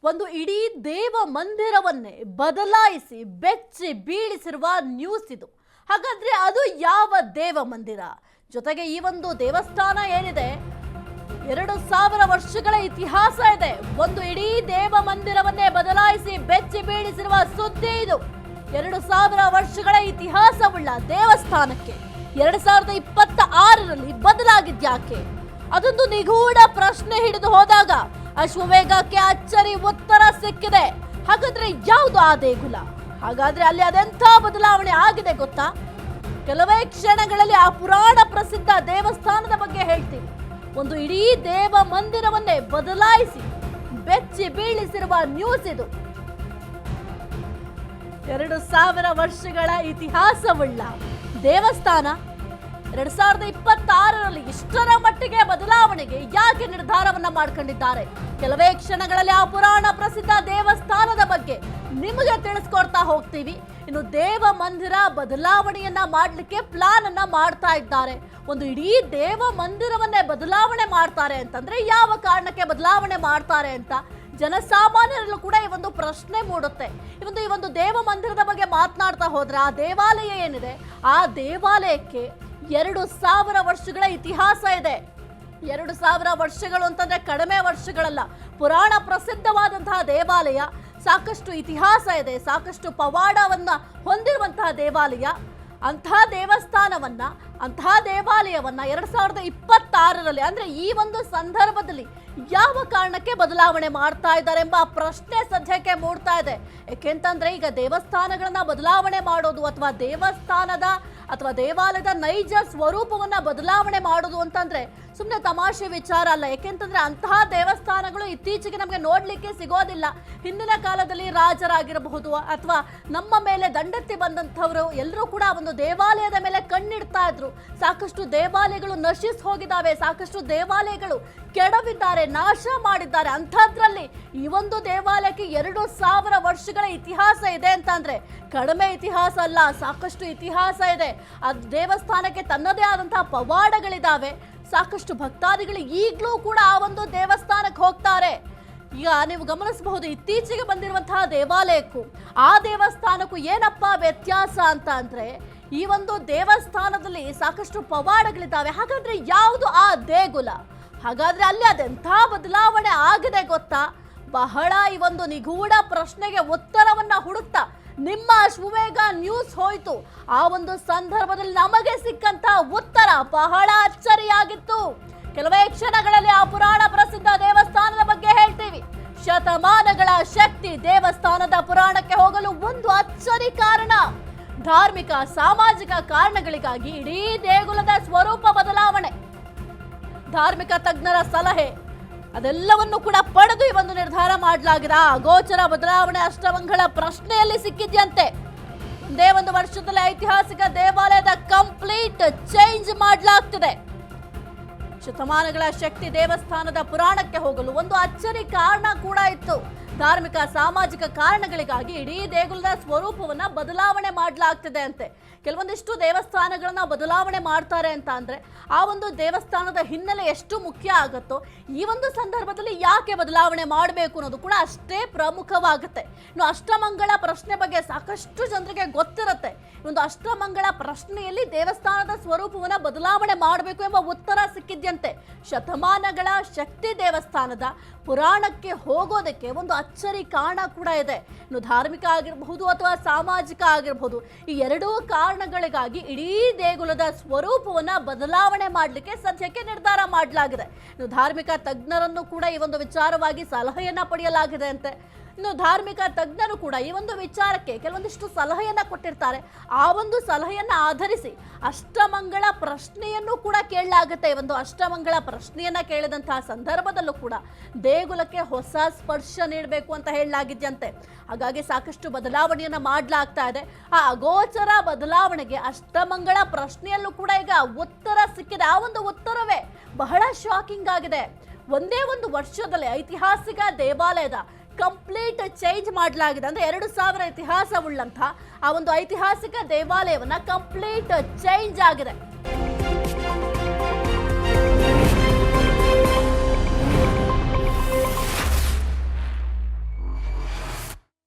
ಒಂದು ಇಡೀ ದೇವ ಮಂದಿರವನ್ನೇ ಬದಲಾಯಿಸಿ ಬೆಚ್ಚಿ ಬೀಳಿಸಿರುವ ನ್ಯೂಸ್ ಇದು. ಹಾಗಾದ್ರೆ ಅದು ಯಾವ ದೇವ ಮಂದಿರ? ಜೊತೆಗೆ ಈ ಒಂದು ದೇವಸ್ಥಾನ ಏನಿದೆ 2000 ವರ್ಷಗಳ ಇತಿಹಾಸ ಇದೆ. ಒಂದು ಇಡೀ ದೇವ ಮಂದಿರವನ್ನೇ ಬದಲಾಯಿಸಿ ಬೆಚ್ಚಿ ಬೀಳಿಸಿರುವ ಸುದ್ದಿ ಇದು. 2000 ವರ್ಷಗಳ ಇತಿಹಾಸವುಳ್ಳ ದೇವಸ್ಥಾನಕ್ಕೆ 2026ರಲ್ಲಿ ಬದಲಾಗಿದ್ಯಾಕೆ? ಅದೊಂದು ನಿಗೂಢ ಪ್ರಶ್ನೆ ಹಿಡಿದು ಹೋದಾಗ ಅಶ್ವವೇಗಕ್ಕೆ ಅಚ್ಚರಿ ಉತ್ತರ ಸಿಕ್ಕಿದೆ. ಹಾಗಾದ್ರೆ ಯಾವುದು ಆ ದೇಗುಲ? ಹಾಗಾದ್ರೆ ಅಲ್ಲಿ ಅದೆಂಥ ಬದಲಾವಣೆ ಆಗಿದೆ ಗೊತ್ತಾ? ಕೆಲವೇ ಕ್ಷಣಗಳಲ್ಲಿ ಆ ಪುರಾಣ ಪ್ರಸಿದ್ಧ ದೇವಸ್ಥಾನದ ಬಗ್ಗೆ ಹೇಳ್ತೀವಿ. ಒಂದು ಇಡೀ ದೇವ ಮಂದಿರವನ್ನೇ ಬದಲಾಯಿಸಿ ಬೆಚ್ಚಿ ಬೀಳಿಸಿರುವ ನ್ಯೂಸ್ ಇದು. 2000 ವರ್ಷಗಳ ಇತಿಹಾಸವುಳ್ಳ ದೇವಸ್ಥಾನ 2026ರಲ್ಲಿ ಇಷ್ಟರ ಮಟ್ಟಿಗೆ ಬದಲಾವಣೆಗೆ ಯಾಕೆ ನಿರ್ಧಾರವನ್ನ ಮಾಡ್ಕೊಂಡಿದ್ದಾರೆ? ಕೆಲವೇ ಕ್ಷಣಗಳಲ್ಲಿ ಆ ಪುರಾಣ ಪ್ರಸಿದ್ಧ ದೇವಸ್ಥಾನದ ಬಗ್ಗೆ ನಿಮಗೆ ತಿಳಿಸ್ಕೊಡ್ತಾ ಹೋಗ್ತೀವಿ. ಇನ್ನು ದೇವ ಮಂದಿರ ಬದಲಾವಣೆಯನ್ನ ಮಾಡಲಿಕ್ಕೆ ಪ್ಲಾನ್ ಅನ್ನ ಮಾಡ್ತಾ ಇದ್ದಾರೆ. ಒಂದು ಇಡೀ ದೇವ ಮಂದಿರವನ್ನೇ ಬದಲಾವಣೆ ಮಾಡ್ತಾರೆ ಅಂತಂದ್ರೆ ಯಾವ ಕಾರಣಕ್ಕೆ ಬದಲಾವಣೆ ಮಾಡ್ತಾರೆ ಅಂತ ಜನಸಾಮಾನ್ಯರಲ್ಲೂ ಕೂಡ ಈ ಒಂದು ಪ್ರಶ್ನೆ ಮೂಡುತ್ತೆ. ಈ ಒಂದು ದೇವ ಮಂದಿರದ ಬಗ್ಗೆ ಮಾತನಾಡ್ತಾ ಹೋದ್ರೆ ಆ ದೇವಾಲಯ ಏನಿದೆ ಆ ದೇವಾಲಯಕ್ಕೆ 2000 ವರ್ಷಗಳ ಇತಿಹಾಸ ಇದೆ. 2000 ವರ್ಷಗಳು ಅಂತಂದ್ರೆ ಕಡಿಮೆ ವರ್ಷಗಳಲ್ಲ. ಪುರಾಣ ಪ್ರಸಿದ್ಧವಾದಂತಹ ದೇವಾಲಯ, ಸಾಕಷ್ಟು ಇತಿಹಾಸ ಇದೆ, ಸಾಕಷ್ಟು ಪವಾಡವನ್ನ ಹೊಂದಿರುವಂತಹ ದೇವಾಲಯ. ಅಂತಹ ದೇವಸ್ಥಾನವನ್ನ, ಅಂತಹ ದೇವಾಲಯವನ್ನ 2026ರಲ್ಲಿ ಅಂದ್ರೆ ಈ ಒಂದು ಸಂದರ್ಭದಲ್ಲಿ ಯಾವ ಕಾರಣಕ್ಕೆ ಬದಲಾವಣೆ ಮಾಡ್ತಾ ಇದ್ದಾರೆ ಎಂಬ ಪ್ರಶ್ನೆ ಸದ್ಯಕ್ಕೆ ಮೂಡ್ತಾ ಇದೆ. ಯಾಕೆಂತಂದ್ರೆ ಈಗ ದೇವಸ್ಥಾನಗಳನ್ನ ಬದಲಾವಣೆ ಮಾಡೋದು ಅಥವಾ ದೇವಾಲಯದ ನೈಜ ಸ್ವರೂಪವನ್ನ ಬದಲಾವಣೆ ಮಾಡೋದು ಅಂತಂದ್ರೆ ಸುಮ್ಮನೆ ತಮಾಷೆ ವಿಚಾರ ಅಲ್ಲ. ಯಾಕೆಂತಂದ್ರೆ ಅಂತಹ ದೇವಸ್ಥಾನಗಳು ಇತ್ತೀಚೆಗೆ ನಮಗೆ ನೋಡ್ಲಿಕ್ಕೆ ಸಿಗೋದಿಲ್ಲ. ಹಿಂದಿನ ಕಾಲದಲ್ಲಿ ರಾಜರಾಗಿರಬಹುದು ಅಥವಾ ನಮ್ಮ ಮೇಲೆ ದಂಡೆತ್ತಿ ಬಂದಂಥವರು ಎಲ್ಲರೂ ಕೂಡ ಒಂದು ದೇವಾಲಯದ ಮೇಲೆ ಕಣ್ಣಿಡ್ತಾ ಇದ್ರು. ಸಾಕಷ್ಟು ದೇವಾಲಯಗಳು ನಶಿಸಿ ಹೋಗಿದ್ದಾವೆ, ಸಾಕಷ್ಟು ದೇವಾಲಯಗಳು ಕೆಡವಿದ್ದಾರೆ, ನಾಶ ಮಾಡಿದ್ದಾರೆ. ಅಂಥದ್ರಲ್ಲಿ ಈ ಒಂದು ದೇವಾಲಯಕ್ಕೆ 2000 ವರ್ಷಗಳ ಇತಿಹಾಸ ಇದೆ ಅಂತಂದ್ರೆ ಕಡಿಮೆ ಇತಿಹಾಸ ಅಲ್ಲ, ಸಾಕಷ್ಟು ಇತಿಹಾಸ ಇದೆ. ಆ ದೇವಸ್ಥಾನಕ್ಕೆ ತನ್ನದೇ ಆದಂತಹ ಪವಾಡಗಳಿದಾವೆ. ಸಾಕಷ್ಟು ಭಕ್ತಾದಿಗಳು ಈಗಲೂ ಕೂಡ ಆ ಒಂದು ದೇವಸ್ಥಾನಕ್ಕೆ ಹೋಗ್ತಾರೆ. ಈಗ ನೀವು ಗಮನಿಸಬಹುದು, ಇತ್ತೀಚೆಗೆ ಬಂದಿರುವಂತಹ ದೇವಾಲಯಕ್ಕೂ ಆ ದೇವಸ್ಥಾನಕ್ಕೂ ಏನಪ್ಪಾ ವ್ಯತ್ಯಾಸ ಅಂತ ಅಂದ್ರೆ ಈ ಒಂದು ದೇವಸ್ಥಾನದಲ್ಲಿ ಸಾಕಷ್ಟು ಪವಾಡಗಳಿದ್ದಾವೆ. ಹಾಗಾದ್ರೆ ಯಾವುದು ಆ ದೇಗುಲ? ಹಾಗಾದ್ರೆ ಅಲ್ಲಿ ಅದೆಂಥ ಬದಲಾವಣೆ ಆಗಿದೆ ಗೊತ್ತಾ? ಬಹಳ ಈ ಒಂದು ನಿಗೂಢ ಪ್ರಶ್ನೆಗೆ ಉತ್ತರವನ್ನ ಹುಡುಕ್ತಾ ನಿಮ್ಮ ಅಶ್ವವೇಗ ನ್ಯೂಸ್ ಹೋಯ್ತು. ಆ ಒಂದು ಸಂದರ್ಭದಲ್ಲಿ ನಮಗೆ ಸಿಕ್ಕಂತ ಉತ್ತರ ಬಹಳ ಅಚ್ಚರಿಯಾಗಿತ್ತು. ಕೆಲವೇ ಕ್ಷಣಗಳಲ್ಲಿ ಆ ಪುರಾಣ ಪ್ರಸಿದ್ಧ ದೇವಸ್ಥಾನದ ಬಗ್ಗೆ ಹೇಳ್ತೀವಿ. ಶತಮಾನಗಳ ಶಕ್ತಿ ದೇವಸ್ಥಾನದ ಪುರಾಣಕ್ಕೆ ಹೋಗಲು ಒಂದು ಅಚ್ಚರಿ ಕಾರಣ. ಧಾರ್ಮಿಕ ಸಾಮಾಜಿಕ ಕಾರಣಗಳಿಗಾಗಿ ಇಡೀ ದೇಗುಲದ ಸ್ವರೂಪ ಬದಲಾವಣೆ, ಧಾರ್ಮಿಕ ತಜ್ಞರ ಸಲಹೆ ಅದೆಲ್ಲವನ್ನು ಕೂಡ ಪಡೆದು ಈ ಒಂದು ನಿರ್ಧಾರ ಮಾಡಲಾಗಿದೆ. ಅಗೋಚರ ಬದಲಾವಣೆ ಅಷ್ಟಮಂಗಳ ಪ್ರಶ್ನೆಯಲ್ಲಿ ಸಿಕ್ಕಿದ್ಯಂತೆ. ಒಂದೇ ಒಂದು ವರ್ಷದಲ್ಲಿ ಐತಿಹಾಸಿಕ ದೇವಾಲಯದ ಕಂಪ್ಲೀಟ್ ಚೇಂಜ್ ಮಾಡಲಾಗ್ತಿದೆ. ಶತಮಾನಗಳ ಶಕ್ತಿ ದೇವಸ್ಥಾನದ ಪುರಾಣಕ್ಕೆ ಹೋಗಲು ಒಂದು ಅಚ್ಚರಿ ಕಾರಣ ಕೂಡ ಇತ್ತು. ಧಾರ್ಮಿಕ ಸಾಮಾಜಿಕ ಕಾರಣಗಳಿಗಾಗಿ ಇಡೀ ದೇಗುಲದ ಸ್ವರೂಪವನ್ನ ಬದಲಾವಣೆ ಮಾಡಲಾಗ್ತಿದೆ ಅಂತೆ. ಕೆಲವೊಂದಿಷ್ಟು ದೇವಸ್ಥಾನಗಳನ್ನ ಬದಲಾವಣೆ ಮಾಡ್ತಾರೆ ಅಂತ ಅಂದ್ರೆ ಆ ಒಂದು ದೇವಸ್ಥಾನದ ಹಿನ್ನೆಲೆ ಎಷ್ಟು ಮುಖ್ಯ ಆಗುತ್ತೋ ಈ ಒಂದು ಸಂದರ್ಭದಲ್ಲಿ ಯಾಕೆ ಬದಲಾವಣೆ ಮಾಡಬೇಕು ಅನ್ನೋದು ಕೂಡ ಅಷ್ಟೇ ಪ್ರಮುಖವಾಗುತ್ತೆ. ಇನ್ನು ಅಷ್ಟಮಂಗಳ ಪ್ರಶ್ನೆ ಬಗ್ಗೆ ಸಾಕಷ್ಟು ಜನರಿಗೆ ಗೊತ್ತಿರುತ್ತೆ. ಒಂದು ಅಷ್ಟಮಂಗಳ ಪ್ರಶ್ನೆಯಲ್ಲಿ ದೇವಸ್ಥಾನದ ಸ್ವರೂಪವನ್ನ ಬದಲಾವಣೆ ಮಾಡಬೇಕು ಎಂಬ ಉತ್ತರ ಸಿಕ್ಕಿದ್ಯಂತೆ. ಶತಮಾನಗಳ ಶಕ್ತಿ ದೇವಸ್ಥಾನದ ಪುರಾಣಕ್ಕೆ ಹೋಗೋದಕ್ಕೆ ಒಂದು ಅಚ್ಚರಿ ಕಾರಣ ಕೂಡ ಇದೆ. ಇನ್ನು ಧಾರ್ಮಿಕ ಆಗಿರಬಹುದು ಅಥವಾ ಸಾಮಾಜಿಕ ಆಗಿರಬಹುದು, ಈ ಎರಡೂ ಕಾರಣಗಳಿಗಾಗಿ ಇಡೀ ದೇಗುಲದ ಸ್ವರೂಪವನ್ನ ಬದಲಾವಣೆ ಮಾಡಲಿಕ್ಕೆ ಸದ್ಯಕ್ಕೆ ನಿರ್ಧಾರ ಮಾಡಲಾಗಿದೆ. ಇನ್ನು ಧಾರ್ಮಿಕ ತಜ್ಞರನ್ನು ಕೂಡ ಈ ಒಂದು ವಿಚಾರವಾಗಿ ಸಲಹೆಯನ್ನ ಪಡೆಯಲಾಗಿದೆ ಅಂತೆ. ಇನ್ನು ಧಾರ್ಮಿಕ ತಜ್ಞರು ಕೂಡ ಈ ಒಂದು ವಿಚಾರಕ್ಕೆ ಕೆಲವೊಂದಿಷ್ಟು ಸಲಹೆಯನ್ನ ಕೊಟ್ಟಿರ್ತಾರೆ. ಆ ಒಂದು ಸಲಹೆಯನ್ನ ಆಧರಿಸಿ ಅಷ್ಟಮಂಗಳ ಪ್ರಶ್ನೆಯನ್ನು ಕೂಡ ಕೇಳಲಾಗುತ್ತೆ. ಒಂದು ಅಷ್ಟಮಂಗಳ ಪ್ರಶ್ನೆಯನ್ನ ಕೇಳಿದಂತಹ ಸಂದರ್ಭದಲ್ಲೂ ಕೂಡ ದೇಗುಲಕ್ಕೆ ಹೊಸ ಸ್ಪರ್ಶ ನೀಡಬೇಕು ಅಂತ ಹೇಳಲಾಗಿದ್ಯಂತೆ. ಹಾಗಾಗಿ ಸಾಕಷ್ಟು ಬದಲಾವಣೆಯನ್ನ ಮಾಡಲಾಗ್ತಾ ಇದೆ. ಆ ಅಗೋಚರ ಬದಲಾವಣೆಗೆ ಅಷ್ಟಮಂಗಳ ಪ್ರಶ್ನೆಯಲ್ಲೂ ಕೂಡ ಈಗ ಉತ್ತರ ಸಿಕ್ಕಿದೆ. ಆ ಒಂದು ಉತ್ತರವೇ ಬಹಳ ಶಾಕಿಂಗ್ ಆಗಿದೆ. ಒಂದೇ ಒಂದು ವರ್ಷದಲ್ಲಿ ಐತಿಹಾಸಿಕ ದೇವಾಲಯದ ಕಂಪ್ಲೀಟ್ ಚೇಂಜ್ ಮಾಡಲಾಗಿದೆ. ಅಂದ್ರೆ 2000 ಇತಿಹಾಸವುಳ್ಳಂತಹ ಆ ಒಂದು ಐತಿಹಾಸಿಕ ದೇವಾಲಯವನ್ನ ಕಂಪ್ಲೀಟ್ ಚೇಂಜ್ ಆಗಿದೆ.